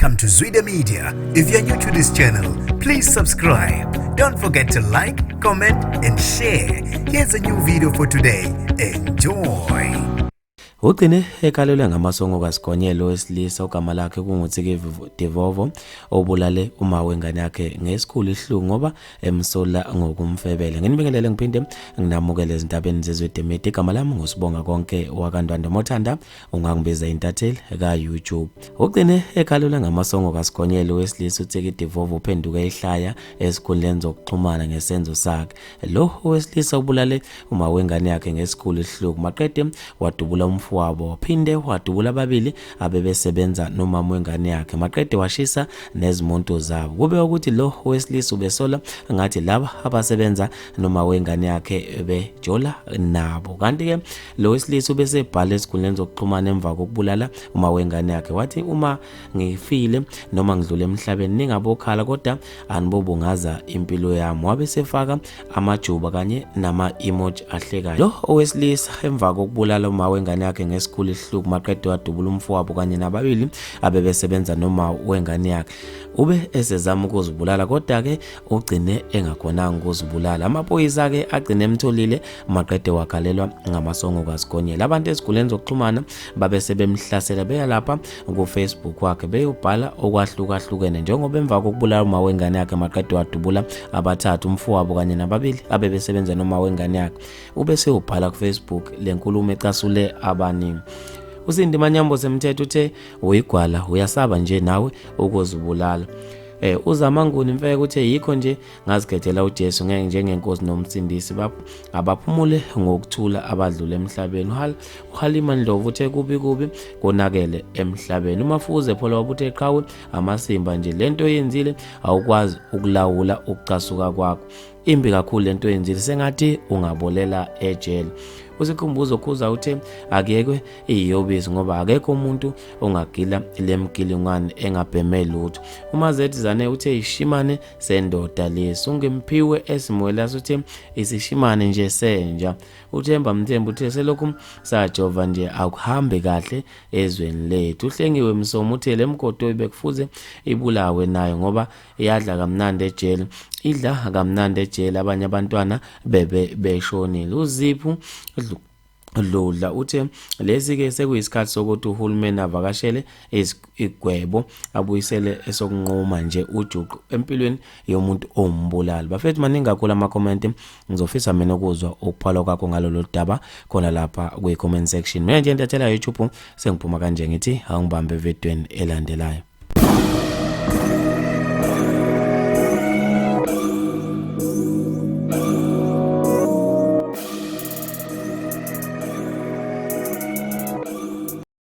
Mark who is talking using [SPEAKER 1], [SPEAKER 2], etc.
[SPEAKER 1] Welcome to Zwida Media. If you're new to this channel, please subscribe. Don't forget to like, comment, and share. Here's a new video for today. Enjoy.
[SPEAKER 2] Ugcine ekalelwe ngamasongo kaSigonyelo wesilisa ogama lakhe kunguThike Devovo obulale uma wengane yakhe ngesikhulu ihlungu ngoba emsola ngokumfebele. Nginibingelele ngiphinde nginamukele izindabeni zezwide media. Igama lami ngusibonga konke wakandwanda Mothanda, ungangibiza intatheli ka YouTube. Ugcine ekalelwe ngamasongo kaSigonyelo wesilisa uThike Devovo uphenduka ehlaya esikhundleni zokuxhumana ngesenzo sakhe. Lo wesilisa ubulale uma wengane yakhe ngesikhulu ihlungu maqede wadubula wabo phinde wadubula ababili abebesebenza nomama wengane yakhe maqede washisa nezimonto zabo. Kube ukuthi lo wesilisa ubesola ngathi laba abasebenza noma wengane yakhe bejola nabo, kanti ke lo wesilisa ubesebhala esikhundleni zokuxhumana emva kokubulala uma wengane yakhe wathi uma ngifile noma ngidlule emhlabeni ningabokhala kodwa anibobungaza impilo yami. Wabesefaka amajuba kanye nama emoji ahlekayo. Lo owesilisa emva kokubulala uma wengane yakhe ngesikhulu ihlungu maqede wadubula umfowabo kanye nababili abebesebenza noma wengane yakhe. Ube esezama ukuzibulala kodwa ke ugcine engakhonanga ukuzibulala. Amaphoyisa ke agcine emtholile maqede wakhalelwa ngamasongo kaSigonyelo. Abantu esikhuleni zokuxhumana babesebemhlasela beya lapha ku Facebook wakhe beyobhala okwahlukahlukene njengoba emva kokubulala uma wengane yakhe maqede wadubula abathathu umfowabo kanye nababili abebesebenza noma wengane yakhe. Ubese ubhala ku Facebook lenkulumo ecasule abaningi. Usindi Manyambo semthetho uthe uyigwala uyasaba nje nawe ukuzibulala. Uzamanguni mfeke uthe yikho nje ngazikhethela uJesu njengenkosi nomsindisi abaphumule ngokuthula abadlule emhlabeni. Uhalima Ndlovu uthe kubi konakele emhlabeni. Umafuze pholo wabuthe qhawe amasimba nje lento yenzile awukwazi ukulawula ukucasuka kwakho. Imbi kakhulu lento yenzile sengathi ungabolela ejele. Usikhumbuzo khuza uthe akuyekwe iyobisi ngoba akekho umuntu ongagila lemgilingwane engabheme lutho. Umazethi Zane uthe ishimane sendoda lesi ungemphiwe esimwela uthe isishimane nje senja. Uthemba Mthembu uthe selokhu sajova nje akuhambe kahle ezweni lethu. Uhlengiwe Msomo uthe lemgodo ibekufuze ibulawe nayo ngoba iyadla kamnandi ejele. Idla kamnandi ejele abanye abantwana beshonile. Uziphu Lula uthe lesi ke sekuyisikhathi sokuthi uhulumeni avakashele izigwebo abuyisele esokunquma nje ujuqu empilweni yomuntu ombulali. Bafethu maningi kakhulu ama comment ngizofisa mina ukuzwa ukuphala kwakho ngalolu daba khona lapha ku comment section. Mina nje ntathela YouTube sengiphuma kanje ngithi awungibambe evidweni elandelayo.